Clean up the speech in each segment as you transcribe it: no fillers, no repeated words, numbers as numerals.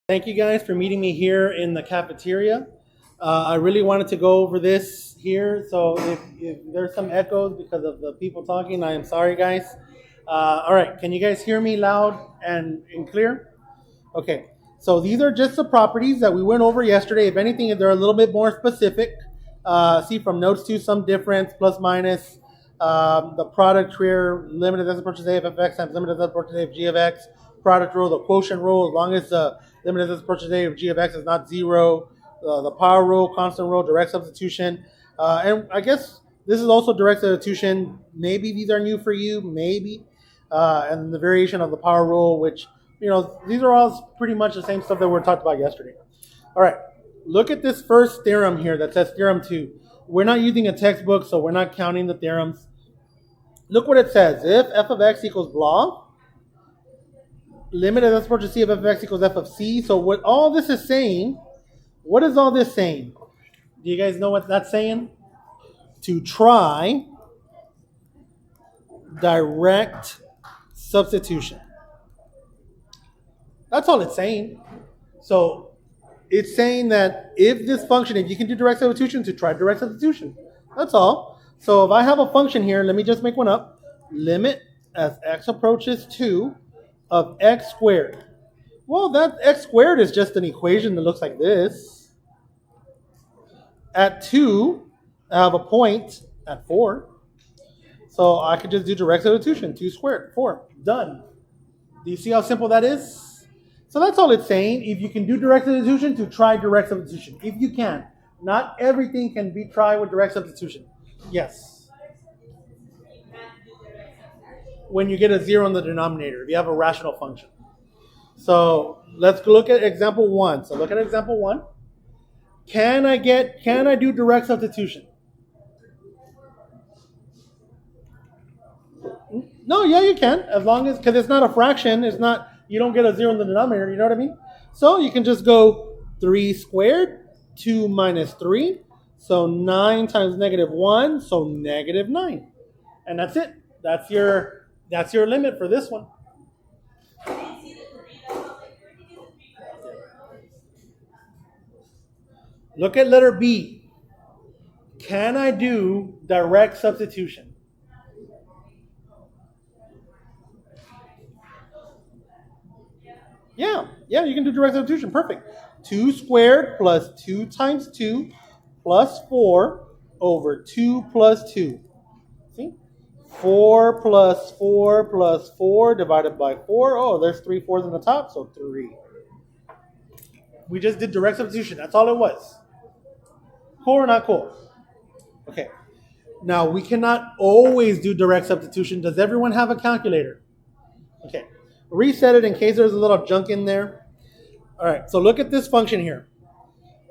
Thank you guys for meeting me here in the cafeteria. I really wanted to go over this here, so if there's some echoes because of the people talking, I am sorry, guys. All right, can you guys hear me loud and clear? Okay, so these are just the properties that we went over yesterday. If anything, they're a little bit more specific. See from notes to some difference, plus minus, the product here, limited as approaches a of x times limited as approaches a of g of x, product rule, the quotient rule, as long as the limited as approaches a of g of x is not zero, the power rule, constant rule, direct substitution, and I guess this is also direct substitution. Maybe these are new for you, maybe, and the variation of the power rule, which these are all pretty much the same stuff that we talked about yesterday. All right, look at this first theorem here that says theorem 2. We're not using a textbook, so we're not counting the theorems. Look what it says. If f of x equals blah, limit as x approaches c of f of x equals f of c. So what all this is saying, what is all this saying? Do you guys know what that's saying? To try direct substitution. That's all it's saying. So it's saying that if this function, if you can do direct substitution, to try direct substitution. That's all. So if I have a function here, let me just make one up. Limit as x approaches 2 of x squared. Well, that x squared is just an equation that looks like this. At 2, I have a point at 4. So I could just do direct substitution. 2 squared, 4. Done. Do you see how simple that is? So that's all it's saying. If you can do direct substitution, to try direct substitution. If you can. Not everything can be tried with direct substitution. Yes. When you get a 0 in the denominator, if you have a rational function. So let's look at example 1. So look at example 1. Can I do direct substitution? No, yeah, you can. As long as, because it's not a fraction, it's not, you don't get a 0 in the denominator, you know what I mean? So you can just go 3 squared, 2 minus 3. So 9 times negative 1, so negative 9. And that's it. That's your limit for this one. Look at letter B. Can I do direct substitution? Yeah, you can do direct substitution. Perfect. 2 squared plus 2 times 2 plus 4 over 2 plus 2. See? 4 plus 4 plus 4 divided by 4. Oh, there's 3 4s on the top, so 3. We just did direct substitution. That's all it was. Cool or not cool? Okay. Now, we cannot always do direct substitution. Does everyone have a calculator? Okay. Reset it in case there's a little junk in there. All right, so look at this function here.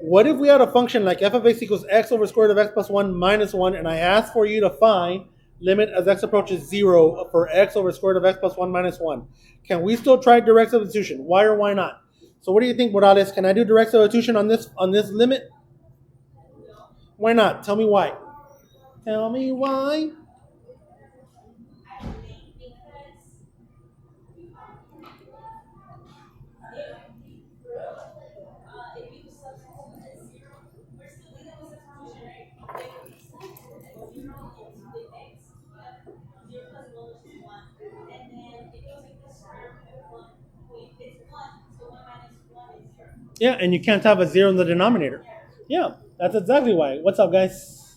What if we had a function like f of x equals x over square root of x plus 1 minus 1, and I asked for you to find limit as x approaches 0 for x over square root of x plus 1 minus 1? Can we still try direct substitution? Why or why not? So what do you think, Morales? Can I do direct substitution on this limit? Why not? Tell me why. Tell me why. Yeah, and you can't have a 0 in the denominator. Yeah, that's exactly why. What's up, guys?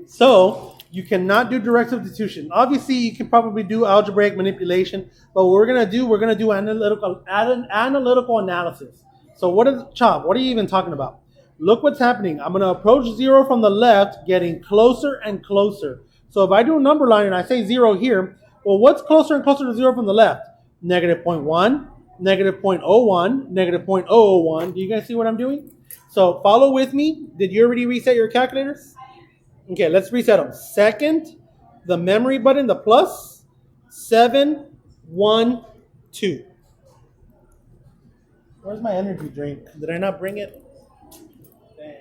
So you cannot do direct substitution. Obviously, you can probably do algebraic manipulation, but what we're gonna do analytical analysis. So what is Chop? What are you even talking about? Look what's happening. I'm gonna approach 0 from the left, getting closer and closer. So if I do a number line and I say 0 here, well, what's closer and closer to 0 from the left? Negative 0.1, negative 0.01, negative 0.001. Do you guys see what I'm doing? So follow with me. Did you already reset your calculators? Okay, let's reset them. Second, the memory button, the plus, 7, 1, 2. Where's my energy drink? Did I not bring it? Dang.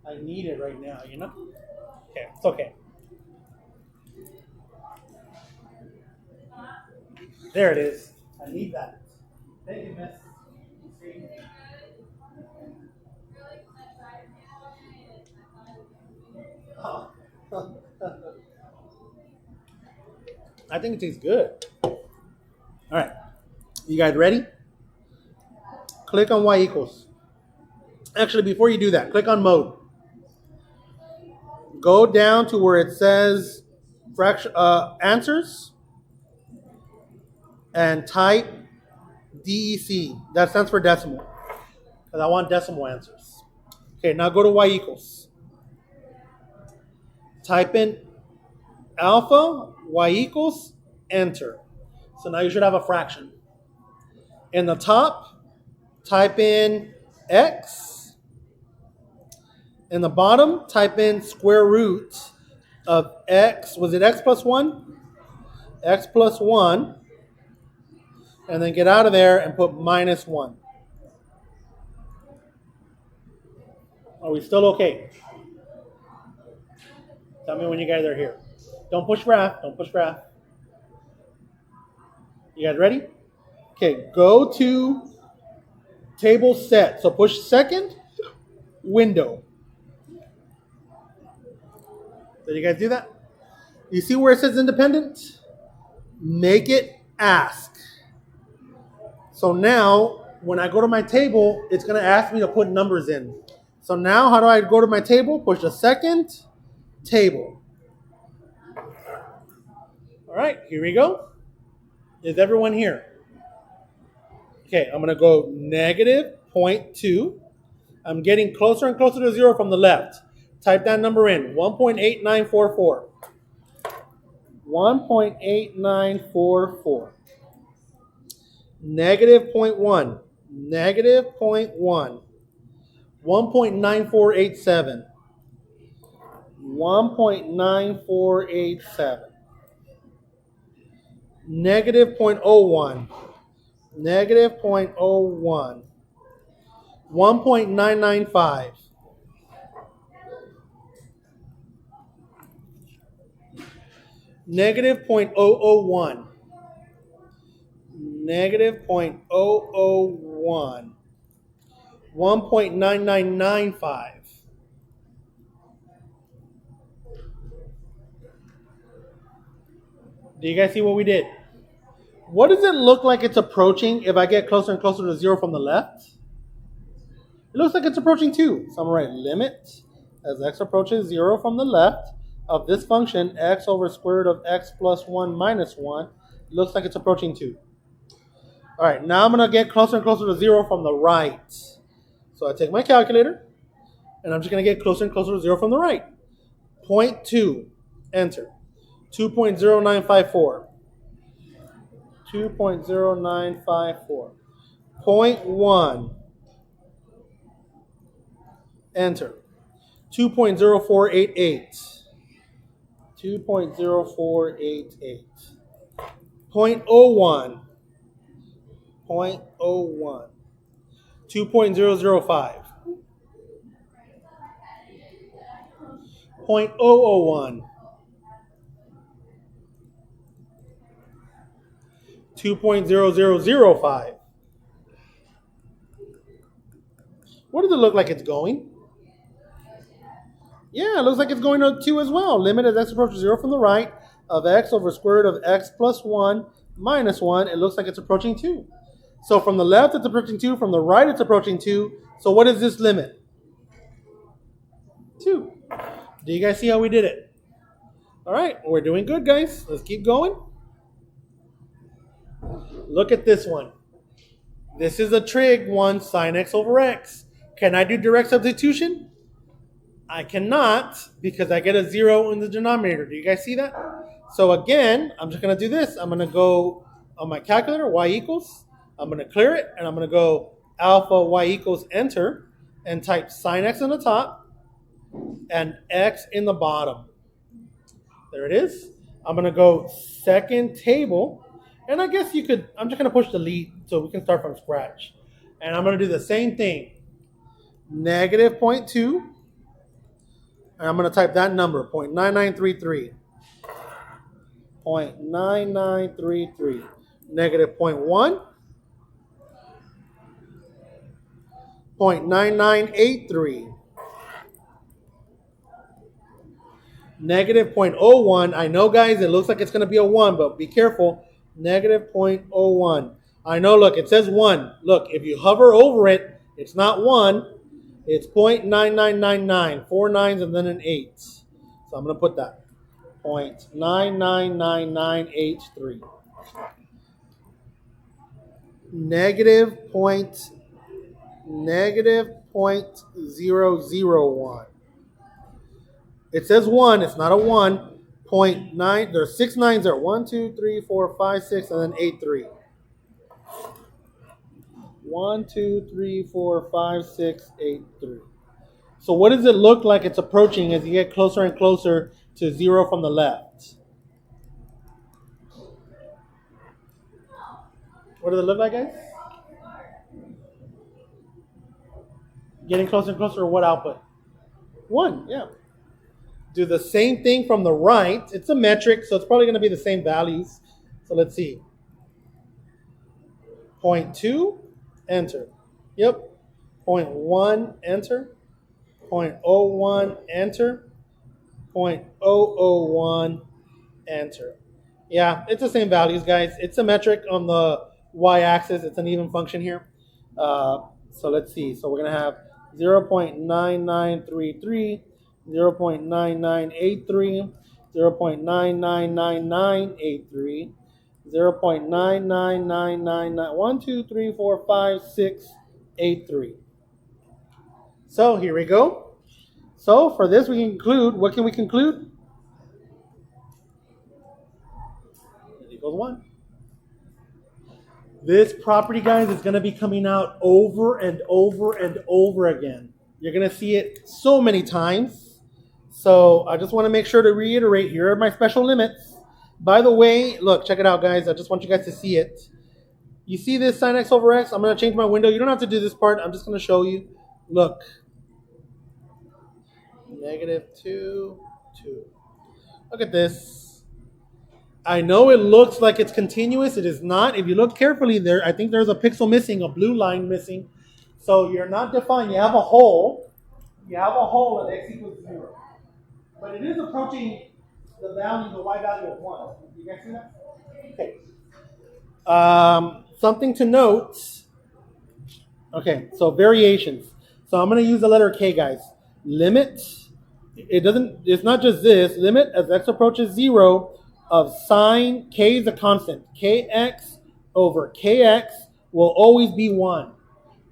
I need it right now, you know? Okay, it's okay. There it is. I need that. Thank you, miss. Oh. I think it tastes good. All right. You guys ready? Click on y equals. Actually, before you do that, click on mode. Go down to where it says fraction answers and type DEC. That stands for decimal. Because I want decimal answers. Okay, now go to y equals. Type in alpha, y equals, enter. So now you should have a fraction. In the top, type in x. In the bottom, type in square root of x. Was it x plus 1? X plus 1. And then get out of there and put minus 1. Are we still okay? Tell me when you guys are here. Don't push graph. Don't push graph. You guys ready? Okay, go to table set. So push second, window. Did you guys do that? You see where it says independent? Make it ask. So now, when I go to my table, it's going to ask me to put numbers in. So now, how do I go to my table? Push the second, table. All right, here we go. Is everyone here? Okay, I'm going to go negative 0.2. I'm getting closer and closer to 0 from the left. Type that number in, 1.8944. 1.8944. Negative 0.1. Negative 0.1. 1.9487. 1.9487. Negative 0.01. Negative 0.01. 1.995. Negative 0.001. Negative 0.001. 1.9995. Do you guys see what we did? What does it look like it's approaching if I get closer and closer to 0 from the left? It looks like it's approaching 2. So I'm going to write limit as x approaches 0 from the left of this function, x over square root of x plus 1 minus 1. It looks like it's approaching 2. All right, now I'm going to get closer and closer to 0 from the right. So I take my calculator, and I'm just going to get closer and closer to 0 from the right. 0.2, enter. 2.0954. 2.0954. 0.1, enter. 2.0488. 2.0488. 0.01. 0.01. 2.005. 0.001. 2.0005. What does it look like it's going? Yeah, it looks like it's going to 2 as well. Limit as x approaches 0 from the right of x over square root of x plus 1 minus 1. It looks like it's approaching 2. So from the left, it's approaching 2. From the right, it's approaching 2. So what is this limit? 2. Do you guys see how we did it? All right, we're doing good, guys. Let's keep going. Look at this one. This is a trig one, sine x over x. Can I do direct substitution? I cannot because I get a 0 in the denominator. Do you guys see that? So again, I'm just going to do this. I'm going to go on my calculator, y equals. I'm going to clear it, and I'm going to go alpha y equals enter and type sine x on the top and x in the bottom. There it is. I'm going to go second table. And I guess you could, I'm just going to push delete so we can start from scratch. And I'm going to do the same thing. Negative 0.2. And I'm going to type that number, 0.9933. 0.9933. negative 0.1, 0.9983, negative 0.01. I know, guys, it looks like it's going to be a 1, but be careful. Negative 0.01. I know, look, it says 1. Look, if you hover over it, it's not 1. It's 0.9999. 4 nines and then an 8. So I'm going to put that. 0.999983. Negative 0.001. It says 1. It's not a 1. 0.9. There's 6 nines there. 1, 2, 3, 4, 5, 6, and then 8, 3. 1, 2, 3, 4, 5, 6, 8, 3. So what does it look like it's approaching as you get closer and closer to 0 from the left? What does it look like, guys? Getting closer and closer to what output? 1, yeah. Do the same thing from the right. It's a metric, so it's probably going to be the same values. So let's see. 0.2, enter. Yep. 0.1, enter. 0.01, enter. 0.001, enter. Yeah, it's the same values, guys. It's a metric on the y-axis. It's an even function here. So let's see. So we're going to have 0.9933, 0.9983, 0.999983, 0.99999, 1, 2, 3, 4, 5, 6, 8, 3. So here we go. So for this we can conclude, what can we conclude? It equals 1. This property, guys, is going to be coming out over and over and over again. You're going to see it so many times. So I just want to make sure to reiterate, here are my special limits. By the way, look, check it out, guys. I just want you guys to see it. You see this sin x over x? I'm going to change my window. You don't have to do this part. I'm just going to show you. Look. Negative 2, 2. Look at this. I know it looks like it's continuous. It is not. If you look carefully there, I think there's a pixel missing, a blue line missing. So you're not defined. You have a hole. You have a hole at x equals 0. But it is approaching the value, the y value of 1. You guys see that? Okay. Something to note. Okay, so variations. So I'm going to use the letter K, guys. Limit. It's not just this. Limit as x approaches 0 of sine, K is a constant. Kx over Kx will always be 1.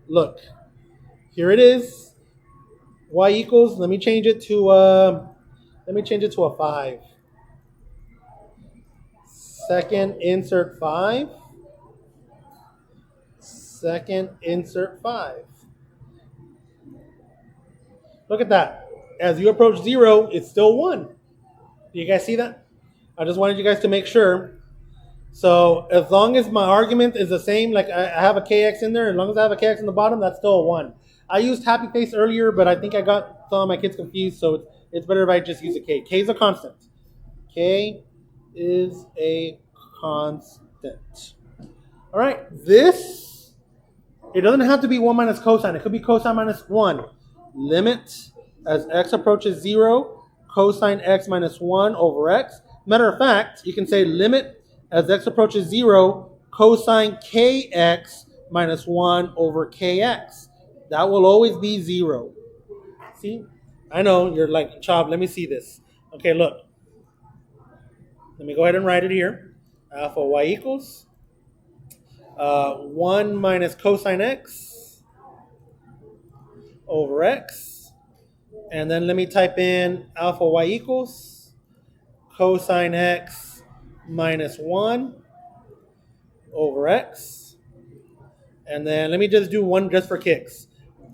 Look, here it is. Y equals, let me change it to a 5. Second, insert 5. Second, insert 5. Look at that. As you approach 0, it's still 1. Do you guys see that? I just wanted you guys to make sure. So as long as my argument is the same, like I have a kx in there, as long as I have a kx in the bottom, that's still a 1. I used happy face earlier, but I think I got some of my kids confused, so it's better if I just use a k. K is a constant. K is a constant. All right, this, it doesn't have to be 1 minus cosine. It could be cosine minus 1. Limit as x approaches 0, cosine x minus 1 over x. Matter of fact, you can say limit as x approaches 0, cosine kx minus 1 over kx. That will always be 0. See? I know, you're like, Chop, let me see this. Okay, look. Let me go ahead and write it here. Alpha y equals 1 minus cosine x over x. And then let me type in alpha y equals cosine x minus 1 over x. And then let me just do one just for kicks.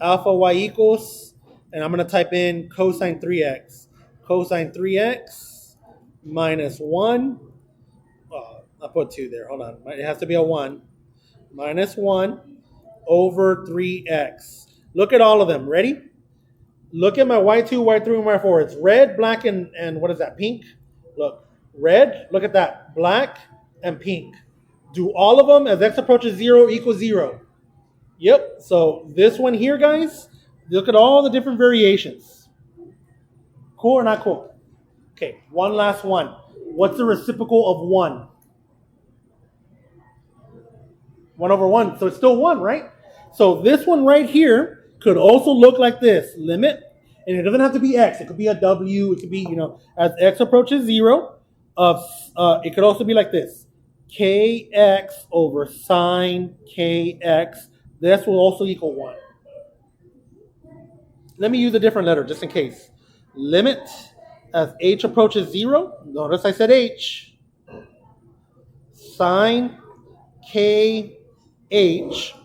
Alpha y equals, and I'm going to type in cosine 3x. Cosine 3x minus 1. I'll put 2 there. Hold on. It has to be a 1. Minus 1 over 3x. Look at all of them. Ready? Look at my y2, y3, and y4. It's red, black, and what is that? Pink. Look. Red. Look at that. Black and pink. Do all of them as x approaches 0 equals 0. Yep. So this one here, guys, look at all the different variations. Cool or not cool? Okay, one last one. What's the reciprocal of 1? 1 over 1. So it's still 1, right? So this one right here could also look like this. Limit, and it doesn't have to be x. It could be a w. It could be, as x approaches 0, it could also be like this. Kx over sine kx. This will also equal 1. Let me use a different letter just in case. Limit as h approaches 0. Notice I said h. Sine kh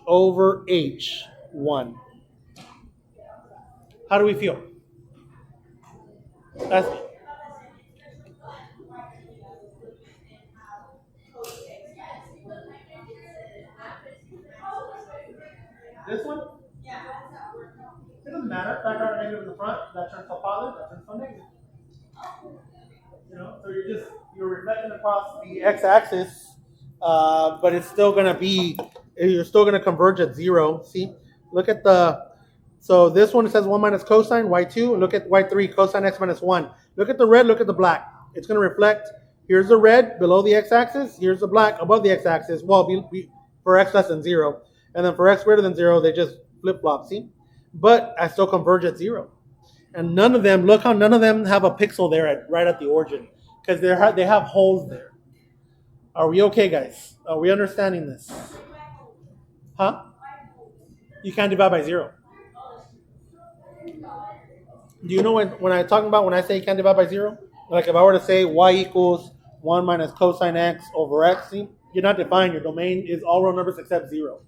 over h 1. How do we feel? That's this one? It doesn't matter. Background negative in the front, that turns to positive, that turns to negative. So you're reflecting across the x-axis, but it's still gonna be, you're still gonna converge at 0. See, look at so this one says 1 minus cosine y2. Look at y3 cosine x minus 1. Look at the red. Look at the black. It's gonna reflect. Here's the red below the x-axis. Here's the black above the x-axis. Well, for x less than 0, and then for x greater than 0, they just flip flop. See, but I still converge at 0. And none of them, look how none of them have a pixel there right at the origin, because they have holes there. Are we okay, guys? Are we understanding this? Huh? You can't divide by 0. Do you know when I'm talking about when I say you can't divide by 0? Like if I were to say y equals 1 minus cosine x over x, see? You're not defined. Your domain is all real numbers except 0.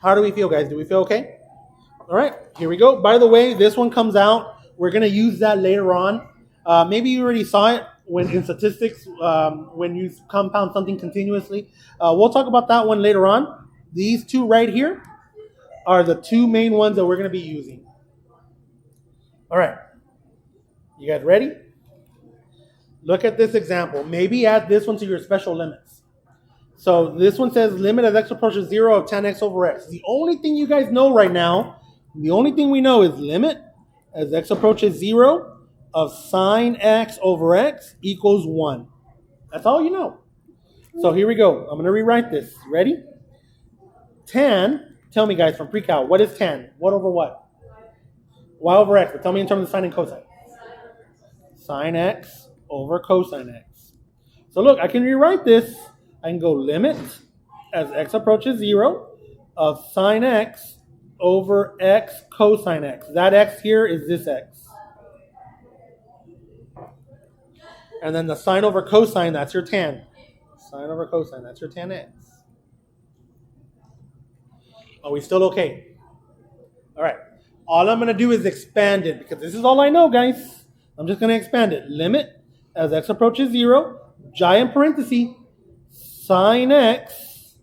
How do we feel, guys? Do we feel okay? All right, here we go. By the way, this one comes out. We're going to use that later on. Maybe you already saw it when in statistics, when you compound something continuously. We'll talk about that one later on. These two right here are the two main ones that we're going to be using. All right, you guys ready? Look at this example. Maybe add this one to your special limits. So this one says limit as x approaches 0 of tan x over x. The only thing you guys know right now, the only thing we know is limit as x approaches 0 of sine x over x equals 1. That's all you know. So here we go. I'm going to rewrite this. Ready? Tan, tell me guys from pre-cal, what is tan? What over what? Y over x. But tell me in terms of sine and cosine. Sine x over cosine x. So look, I can rewrite this. I can go limit as x approaches 0 of sine x over x cosine x. That x here is this x. And then the sine over cosine, that's your tan. Sine over cosine, that's your tan x. Are we still okay? All right. All I'm going to do is expand it because this is all I know, guys. I'm just going to expand it. Limit as x approaches 0, giant parenthesis, sine x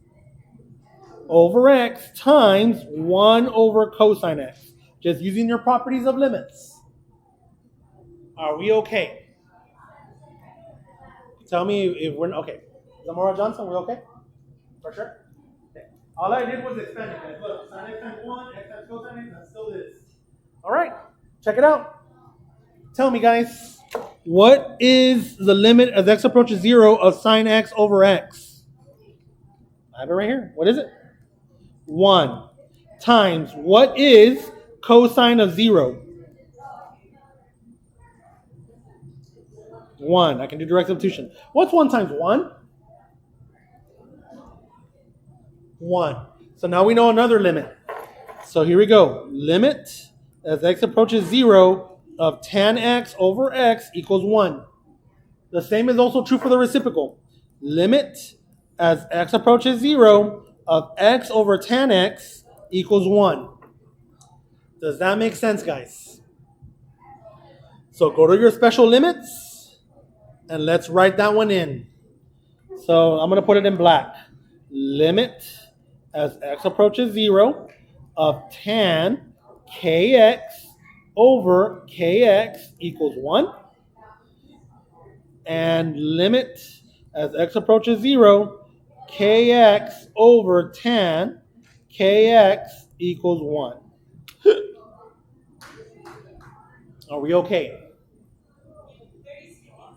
over x times 1 over cosine x. Just using your properties of limits. Are we okay? Tell me if we're okay. Zamora Johnson, we're okay? For sure? Okay. All I did was expand it, guys. Look, sine x times 1, x times cosine x, that's still this. All right, check it out. Tell me, guys, what is the limit as x approaches 0 of sine x over x? I have it right here. What is it? 1 times what is cosine of 0? 1. I can do direct substitution. What's 1 times 1? 1. So now we know another limit. So here we go. Limit as x approaches 0 of tan x over x equals 1. The same is also true for the reciprocal. Limit as x approaches 0 of x over tan x equals 1. Does that make sense, guys? So go to your special limits and let's write that one in. So I'm going to put it in black. Limit as x approaches 0 of tan kx over kx equals 1. And limit As x approaches 0, kx over tan kx equals 1. Are we okay?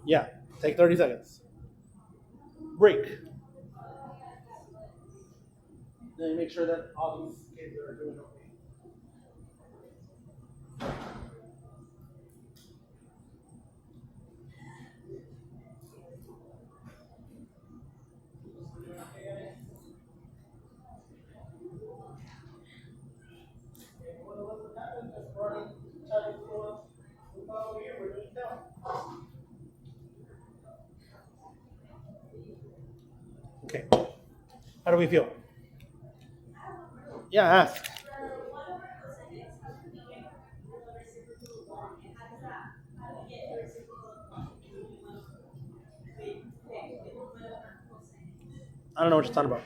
Yeah, take 30 seconds. Break. Then make sure that all these kids are doing okay. Okay. How do we feel? Yeah, ask. I don't know what you're talking about.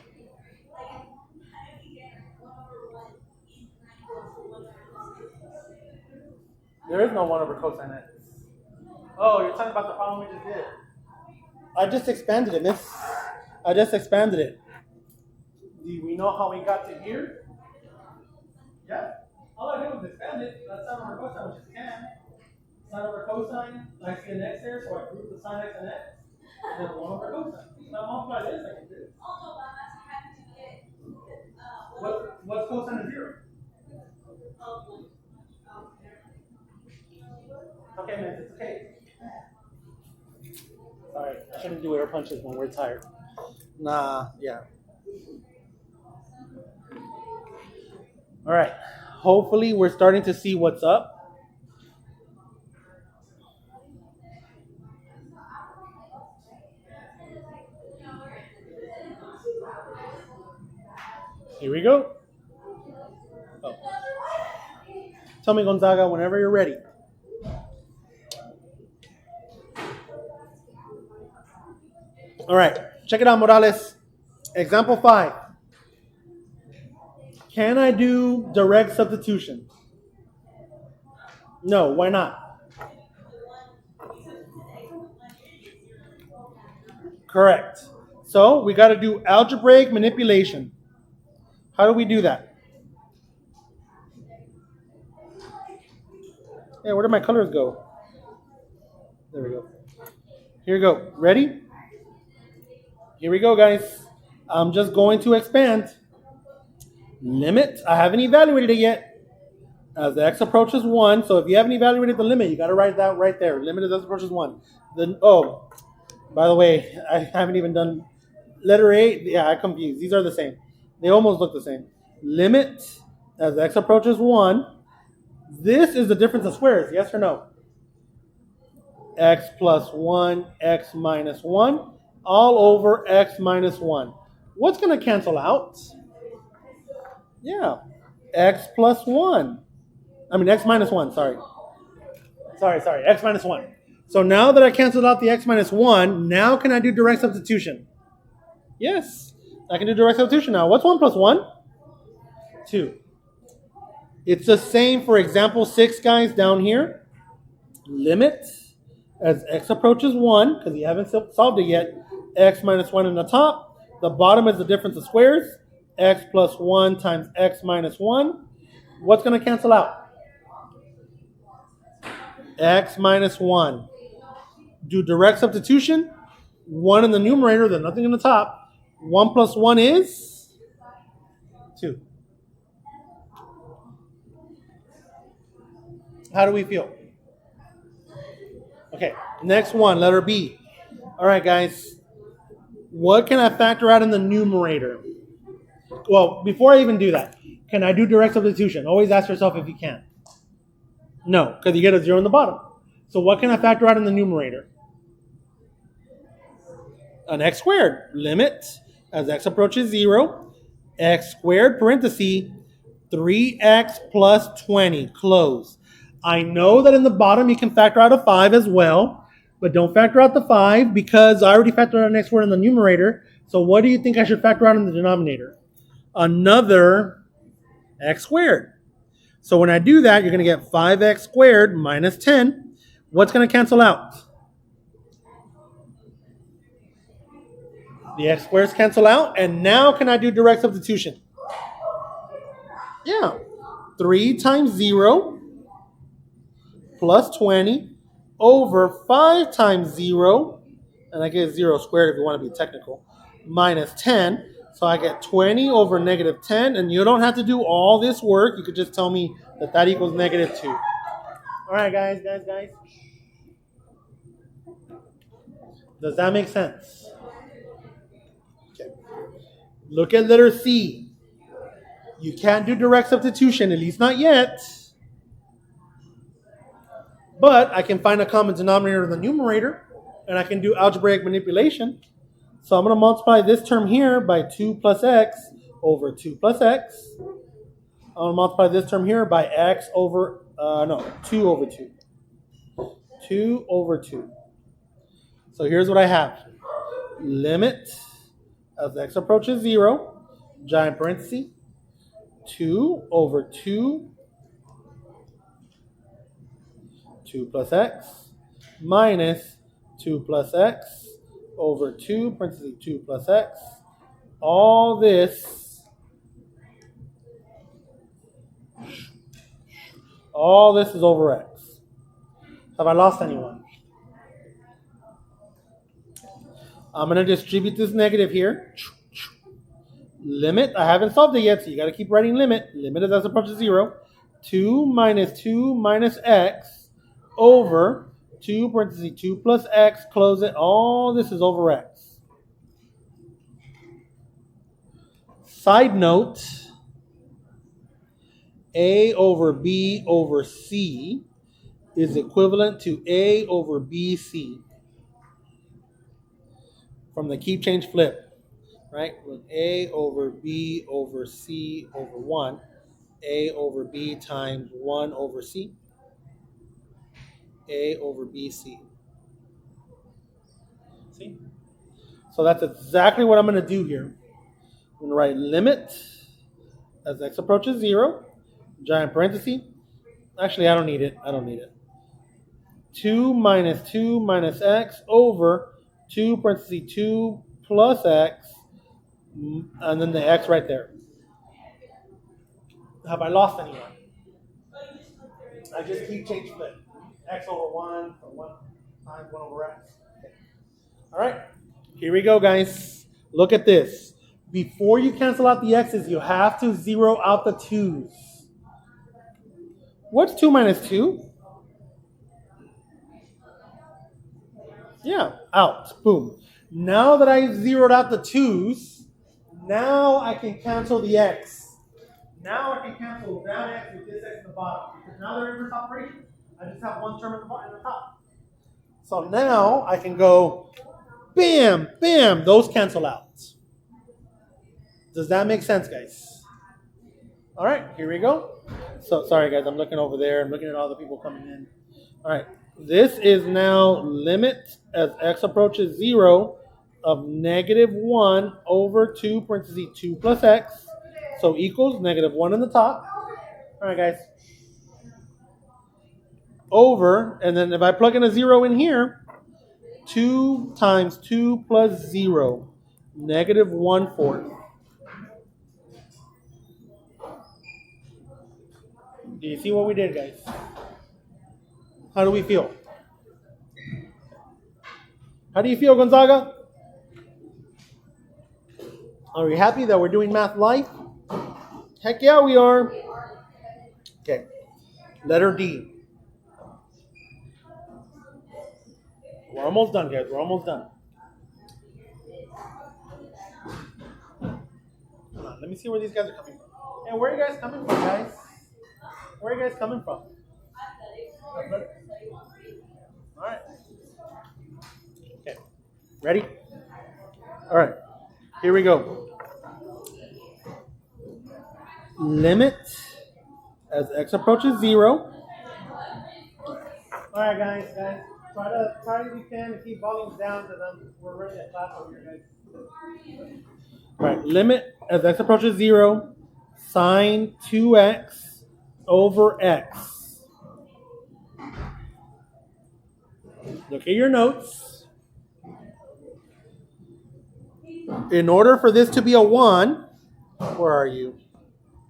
There is no 1 over cosine x. Oh, you're talking about the problem we just did. I just expanded it, miss. I just expanded it. Do we know how we got to here? Yeah. All I did was expand it. That's sine over cosine, which is tan. Sine over cosine, I see an x there, so I group the sine x and x. And then 1 over cosine. Now multiply this, I can do this. What's cosine of 0? Okay, man, it's okay. Sorry, I shouldn't do air punches when we're tired. Nah, yeah. All right. Hopefully, we're starting to see what's up. Here we go. Oh. Tell me, Gonzaga, whenever you're ready. All right. Check it out, Morales. Example 5. Can I do direct substitution? No, why not? Correct. So we got to do algebraic manipulation. How do we do that? Hey, where did my colors go? There we go. Here we go. Ready? Here we go, guys. I'm just going to expand. Limit. I haven't evaluated it yet. As the x approaches 1, so if you haven't evaluated the limit, you got to write that right there. Limit as x approaches 1. Then, oh, by the way, I haven't even done letter A. Yeah, I confused. These are the same. They almost look the same. Limit as x approaches 1. This is the difference of squares, yes or no? X plus 1, x minus 1, all over x minus 1. What's going to cancel out? Yeah, x plus 1. I mean, x minus 1, sorry, x minus 1. So now that I canceled out the x minus 1, now can I do direct substitution? Yes, I can do direct substitution now. What's 1 plus 1? 2. It's the same for example 6, guys, down here. Limit as x approaches 1, because you haven't solved it yet, x minus 1 in the top. The bottom is the difference of squares. X plus 1 times x minus 1. What's going to cancel out? X minus 1. Do direct substitution. 1 in the numerator, then nothing in the top. 1 plus 1 is 2. How do we feel? Okay, next one, letter B. All right, guys. What can I factor out in the numerator? Well, before I even do that, can I do direct substitution? Always ask yourself if you can. No, because you get a 0 in the bottom. So what can I factor out in the numerator? An x squared. Limit as x approaches 0. X squared, parenthesis, 3x plus 20, close. I know that in the bottom you can factor out a 5 as well, but don't factor out the 5 because I already factored out an x squared in the numerator. So what do you think I should factor out in the denominator? Another x squared. So when I do that, you're going to get 5x squared minus 10. What's going to cancel out? The x squares cancel out, and now can I do direct substitution? Yeah. 3 times 0 plus 20 over 5 times 0, and I get 0 squared if you want to be technical, minus 10. So I get 20 over negative 10, and you don't have to do all this work. You could just tell me that that equals negative 2. All right, guys. Does that make sense? Okay. Look at letter C. You can't do direct substitution, at least not yet. But I can find a common denominator in the numerator, and I can do algebraic manipulation. So I'm going to multiply this term here by 2 plus x over 2 plus x. I'm going to multiply this term here by x over, 2 over 2. 2 over 2. So here's what I have. Limit as x approaches 0, giant parenthesis, 2 over 2, 2 plus x, minus 2 plus x over 2, parenthesis 2 plus x. All this is over x. Have I lost anyone? I'm going to distribute this negative here. Limit, I haven't solved it yet, so you got to keep writing limit. Limit as x approaches 0. 2 minus x over 2, parenthesis 2 plus x, close it. All this is over x. Side note, a over b over c is equivalent to a over bc from the keep change flip, right? With a over b over c over 1, a over b times 1 over c, a over bc. See? So that's exactly what I'm going to do here. I'm going to write limit as x approaches 0, giant parenthesis. Actually, I don't need it. 2 minus x over 2, parenthesis 2 plus x, and then the x right there. Have I lost anyone? I just keep change flip. X over 1, or 1 times 1 over x. Okay. All right, here we go, guys. Look at this. Before you cancel out the x's, you have to zero out the 2's. What's 2 minus 2? Yeah, out. Boom. Now that I zeroed out the 2's, now I can cancel the x. Now I can cancel that x with this x in the bottom. Because now they're inverse operations. I just have one term in the top. So now I can go, bam, bam, those cancel out. Does that make sense, guys? All right, here we go. So sorry, guys, I'm looking over there. I'm looking at all the people coming in. All right, this is now limit as x approaches 0 of negative 1 over 2, parentheses 2 plus x. So equals negative 1 in the top. All right, guys. Over, and then if I plug in a 0 in here, 2 times 2 plus 0, negative 1/4. Do you see what we did, guys? How do we feel? How do you feel, Gonzaga? Are we happy that we're doing math live? Heck yeah, we are. Okay. Letter D. We're almost done, guys. We're almost done. Hold on. Let me see where these guys are coming from. Hey, where are you guys coming from, guys? Where are you guys coming from? All right. Okay. Ready? All right. Here we go. Limit as x approaches 0. All right, guys. Try if you can to keep volumes down because we're ready at class over here, guys. All right. Limit as x approaches 0. Sine 2x over x. Look at your notes. In order for this to be a 1, where are you?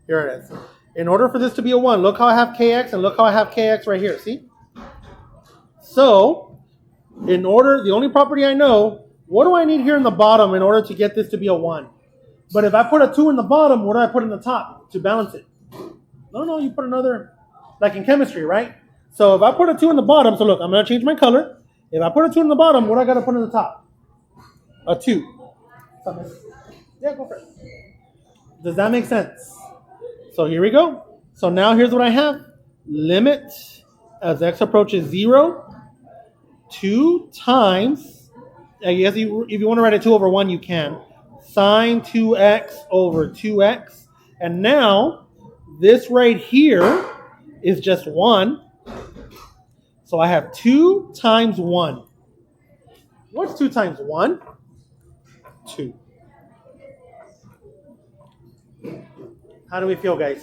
Here it is. In order for this to be a 1, look how I have kx and look how I have kx right here. See? So, in order, the only property I know, what do I need here in the bottom in order to get this to be a 1? But if I put a 2 in the bottom, what do I put in the top to balance it? No, you put another, like in chemistry, right? So if I put a 2 in the bottom, so look, I'm going to change my color. If I put a 2 in the bottom, what do I got to put in the top? A 2. Yeah, go for it. Does that make sense? So here we go. So now here's what I have. Limit as x approaches 0, 2 times, I guess if you want to write a 2 over 1, you can. Sine 2x over 2x. And now, this right here is just 1. So I have 2 times 1. What's 2 times 1? 2. How do we feel, guys?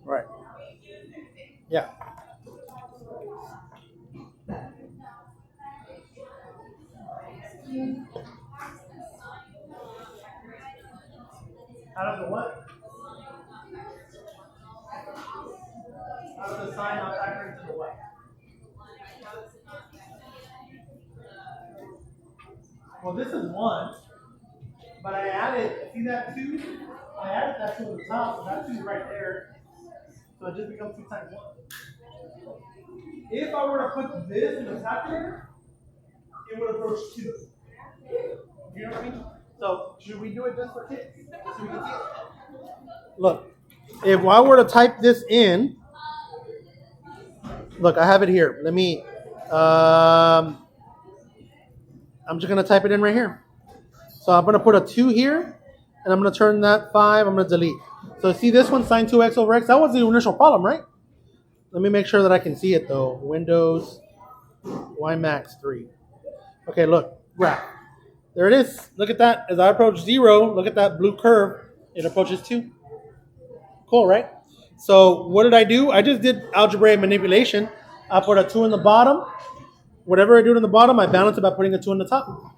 Right. Yeah. How does the what? How does the sine not factor into the what? Well, this is 1, but I added, see that 2? I added that 2 on the top, so that 2 is right there. So it just becomes 2 times 1. If I were to put this in the calculator, it would approach 2. You know what I mean? So should we do it just for kids? Just so we can see it? Look, if I were to type this in, look, I have it here. Let me, I'm just going to type it in right here. So I'm going to put a 2 here, and I'm going to turn that 5, I'm going to delete. So see this one, sine 2x over x, that was the initial problem, right? Let me make sure that I can see it though. Windows, Y max 3. Okay, look, graph. There it is. Look at that. As I approach 0, look at that blue curve. It approaches 2. Cool, right? So what did I do? I just did algebraic manipulation. I put a 2 in the bottom. Whatever I do in the bottom, I balance it by putting a 2 in the top.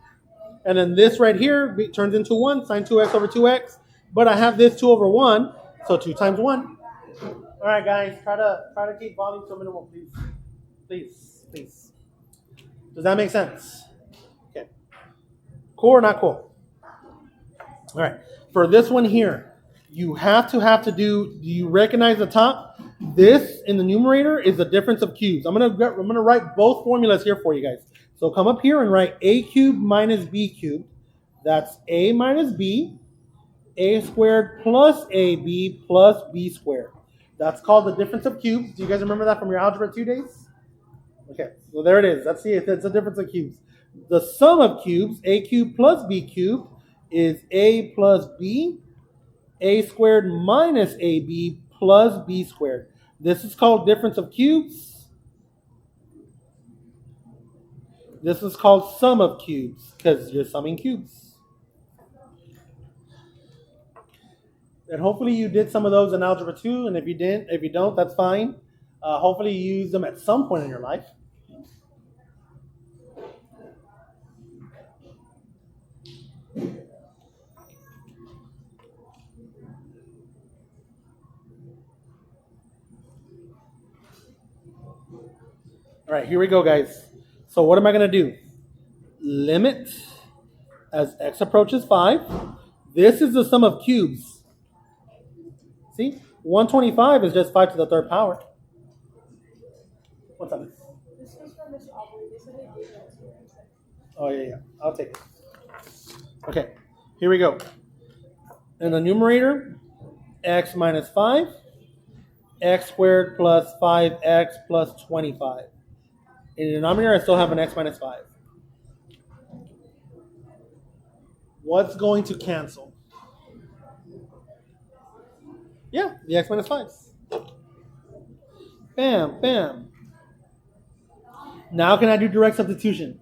And then this right here turns into 1, sine 2x over 2x. But I have this 2 over 1, so 2 times 1. All right, guys, try to keep volume to a minimum, please. Please. Does that make sense? Okay. Cool or not cool? All right. For this one here, you have to do you recognize the top? This in the numerator is the difference of cubes. I'm gonna write both formulas here for you guys. So come up here and write a cubed minus b cubed. That's a minus b, a squared plus ab plus b squared. That's called the difference of cubes. Do you guys remember that from your Algebra 2 days? Okay, so there it is. Let's see if it's a difference of cubes. The sum of cubes, a cubed plus b cubed, is a plus b, a squared minus ab plus b squared. This is called difference of cubes. This is called sum of cubes because you're summing cubes. And hopefully you did some of those in Algebra 2, and if you don't, that's fine. Hopefully you use them at some point in your life. All right, here we go, guys. So what am I going to do? Limit as x approaches 5. This is the sum of cubes. See? 125 is just 5 to the third power. What's up? This was from Miss Aubrey. They said they gave it to you. Oh, yeah. I'll take it. Okay, here we go. In the numerator, x minus 5, x squared plus 5x plus 25. In the denominator, I still have an x minus 5. What's going to cancel? Yeah, the x minus 5s. Bam, bam. Now can I do direct substitution?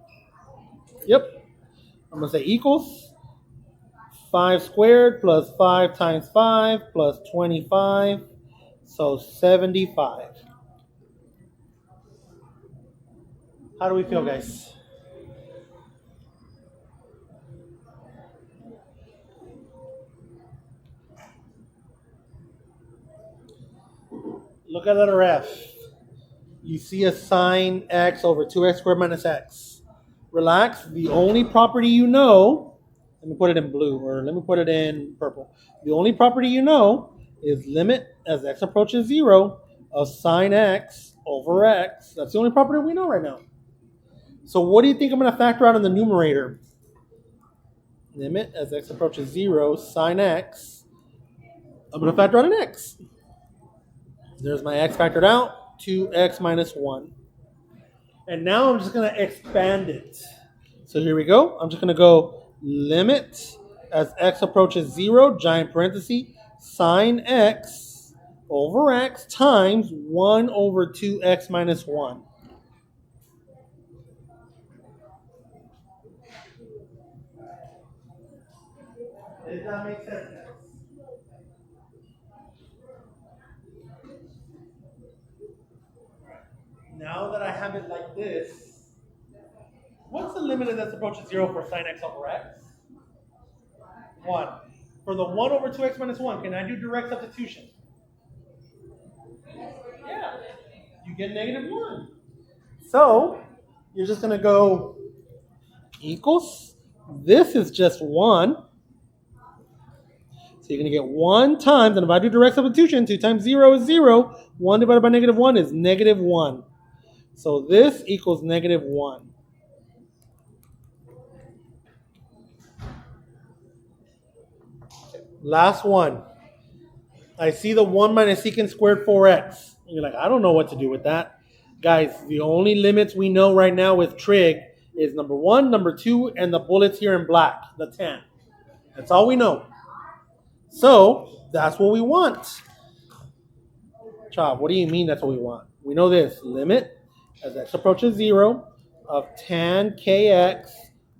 Yep. I'm going to say equals 5 squared plus 5 times 5 plus 25. So 75. How do we feel, guys? Look at letter F. You see a sine x over 2x squared minus x. Relax. The only property you know, let me put it in blue, or let me put it in purple. The only property you know is limit as x approaches 0 of sine x over x. That's the only property we know right now. So what do you think I'm going to factor out in the numerator? Limit as x approaches 0 sine x. I'm going to factor out an x. There's my x factored out, 2x minus 1. And now I'm just going to expand it. So here we go. I'm just going to go limit as x approaches 0, giant parenthesis, sine x over x times 1 over 2x minus 1. Does that make sense? Now that I have it like this, what's the limit as x approaches 0 for sine x over x? 1. For the 1 over 2x minus 1, can I do direct substitution? Yeah. You get negative 1. So, you're just going to go equals. This is just 1. So you're going to get 1 times, and if I do direct substitution, 2 times 0 is 0. 1 divided by negative 1 is negative 1. So this equals negative 1. Last one. I see the 1 minus secant squared 4x. You're like, I don't know what to do with that. Guys, the only limits we know right now with trig is number 1, number 2, and the bullets here in black, the 10. That's all we know. So, that's what we want. Chop, what do you mean that's what we want? We know this. Limit as x approaches 0 of tan kx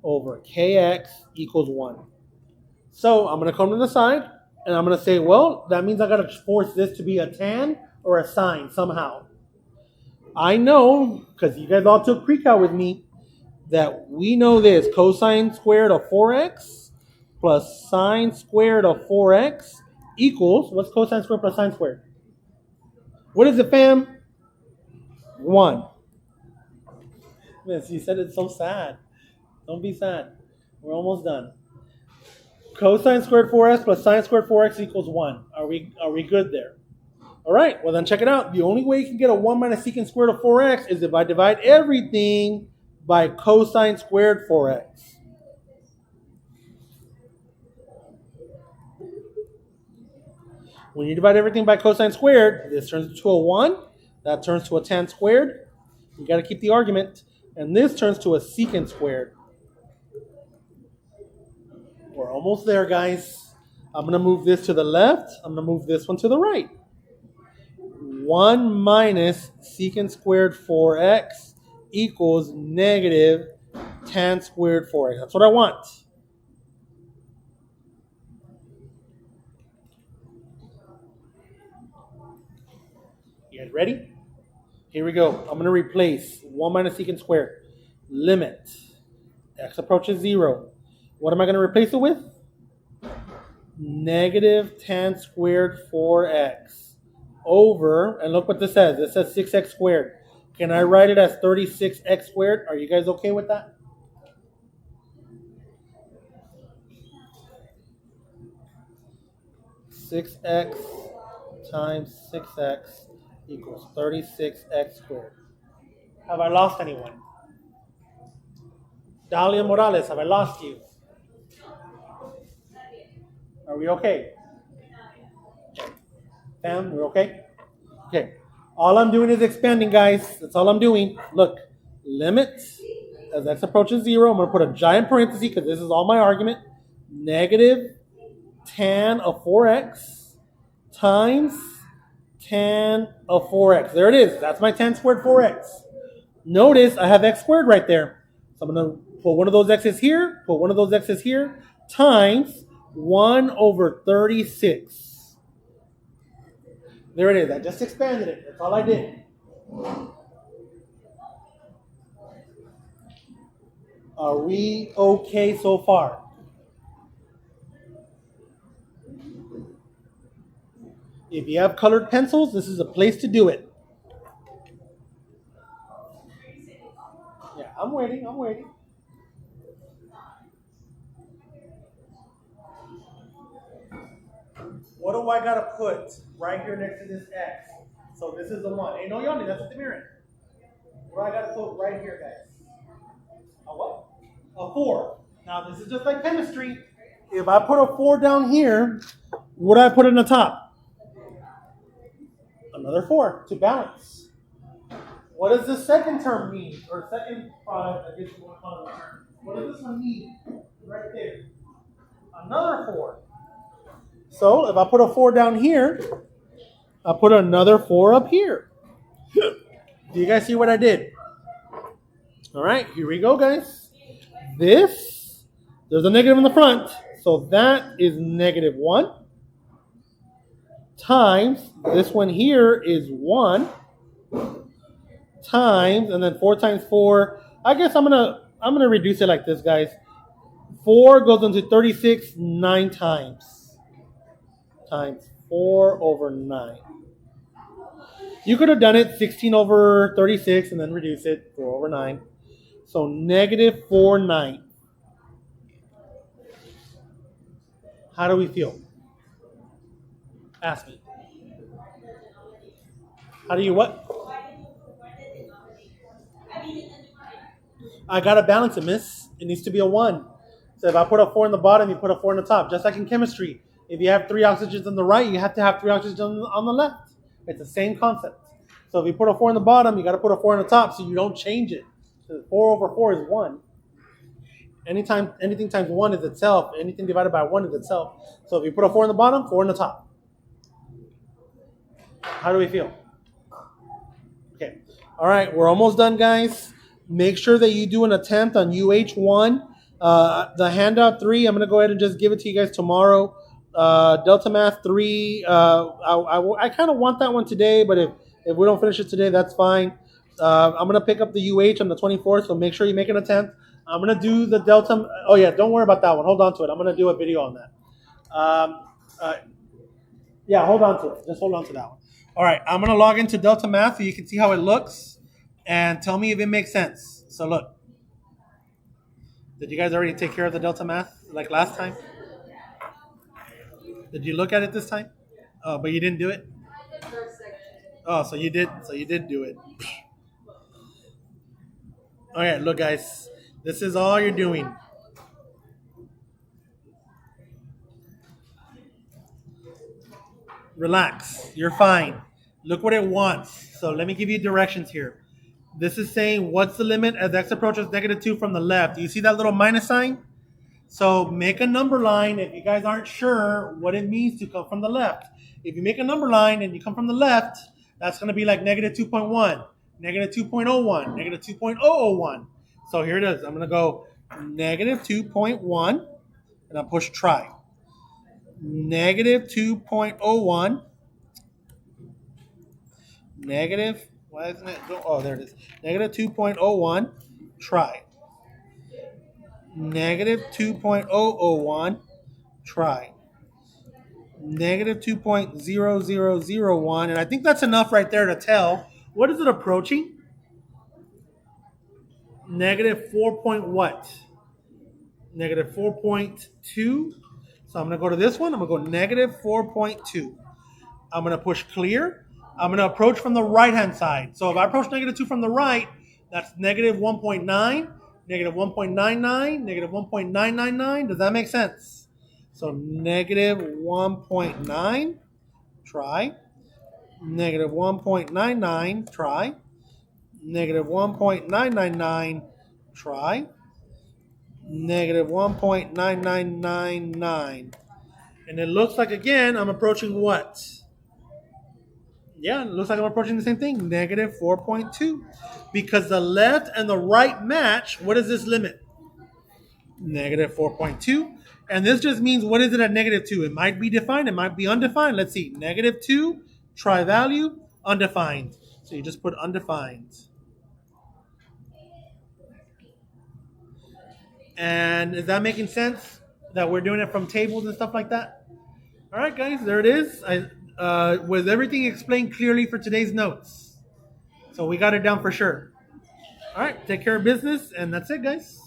over kx equals 1. So I'm going to come to the side, and I'm going to say, well, that means I got to force this to be a tan or a sine somehow. I know, because you guys all took pre-cal with me, that we know this. Cosine squared of 4x plus sine squared of 4x equals, what's cosine squared plus sine squared? What is it, fam? 1. Miss, you said it's so sad. Don't be sad. We're almost done. Cosine squared 4x plus sine squared 4x equals 1. Are we good there? All right, well then check it out. The only way you can get a 1 minus secant squared of 4x is if I divide everything by cosine squared 4x. When you divide everything by cosine squared, this turns into a 1. That turns to a tan squared. You got to keep the argument. And this turns to a secant squared. We're almost there, guys. I'm going to move this to the left. I'm going to move this one to the right. 1 minus secant squared 4x equals negative tan squared 4x. That's what I want. You guys ready? Here we go. I'm going to replace 1 minus secant squared. Limit. X approaches 0. What am I going to replace it with? Negative tan squared 4x over, and look what this says. It says 6x squared. Can I write it as 36x squared? Are you guys okay with that? Six x times 6x equals 36x squared. Have I lost anyone? Dalia Morales, have I lost you? Are we okay? Fam, we're okay? Okay. All I'm doing is expanding, guys. That's all I'm doing. Look, limit as x approaches 0. I'm going to put a giant parenthesis because this is all my argument. Negative tan of 4x times tan of 4x. There it is. That's my tan squared 4x. Notice I have x squared right there. So I'm going to put one of those x's here, put one of those x's here, times 1 over 36. There it is. I just expanded it. That's all I did. Are we okay so far? If you have colored pencils, this is a place to do it. Yeah, I'm waiting. What do I gotta put right here next to this X? So this is the 1. Hey, no yawning, that's what the mirror. What do I gotta put right here, guys? A what? A 4. Now this is just like chemistry. If I put a 4 down here, what do I put in the top? Another 4 to balance. What does the second term mean? Or second product, I guess you want to call it a term. What does this one mean? Right there. Another 4. So if I put a 4 down here, I put another 4 up here. Do you guys see what I did? All right, here we go, guys. There's a negative in the front. So that is negative 1 times, this one here is 1 times, and then 4 times 4. I guess I'm gonna reduce it like this, guys. 4 goes into 36 9 times. Times 4 over 9. You could have done it 16 over 36 and then reduce it 4 over 9. So negative 4/9. How do we feel? Ask me. How do you what? I gotta balance it, miss. It needs to be a 1. So if I put a 4 in the bottom, you put a 4 in the top. Just like in chemistry. If you have 3 oxygens on the right, you have to have 3 oxygens on the left. It's the same concept. So if you put a 4 in the bottom, you gotta put a 4 in the top so you don't change it. So 4 over 4 is 1. Anything times 1 is itself. Anything divided by 1 is itself. So if you put a 4 in the bottom, 4 in the top. How do we feel? Okay. All right, we're almost done, guys. Make sure that you do an attempt on UH1. The handout 3, I'm going to go ahead and just give it to you guys tomorrow. Delta Math 3, I kind of want that one today, but if we don't finish it today, that's fine. I'm going to pick up the UH on the 24th, so make sure you make an attempt. I'm going to do the Delta. Oh, yeah, don't worry about that one. Hold on to it. I'm going to do a video on that. Yeah, hold on to it. Just hold on to that one. All right, I'm going to log into Delta Math so you can see how it looks and tell me if it makes sense. So look. Did you guys already take care of the Delta Math like last time? Did you look at it this time? Oh, but you didn't do it? Oh, so you did. So you did do it. All right, look, guys. This is all you're doing. Relax. You're fine. Look what it wants. So let me give you directions here. This is saying what's the limit as x approaches negative 2 from the left. Do you see that little minus sign? So make a number line if you guys aren't sure what it means to come from the left. If you make a number line and you come from the left, that's going to be like negative 2.1, negative 2.01, negative 2.001. So here it is. I'm going to go negative 2.1, and I'll push try. Negative 2.01, negative, why isn't it go? Oh, there it is. Negative 2.01, try. Negative 2.001, try. Negative 2.0001, and I think that's enough right there to tell. What is it approaching? Negative 4 point what? Negative 4.2. So I'm going to go to this one. I'm going to go negative 4.2. I'm going to push clear. I'm going to approach from the right-hand side. So if I approach negative 2 from the right, that's negative 1.9, negative 1.99, negative 1.999. Does that make sense? So negative 1.9, try. Negative 1.99, try. Negative 1.999, try. Negative 1.9999. And it looks like, again, I'm approaching what? Yeah, it looks like I'm approaching the same thing, negative 4.2. Because the left and the right match, what is this limit? Negative 4.2. And this just means, what is it at negative 2? It might be defined, it might be undefined. Let's see, negative 2, try value, undefined. So you just put undefined. And is that making sense that we're doing it from tables and stuff like that? All right, guys, there it is. Was everything explained clearly for today's notes? So we got it down for sure. All right, take care of business, and that's it, guys.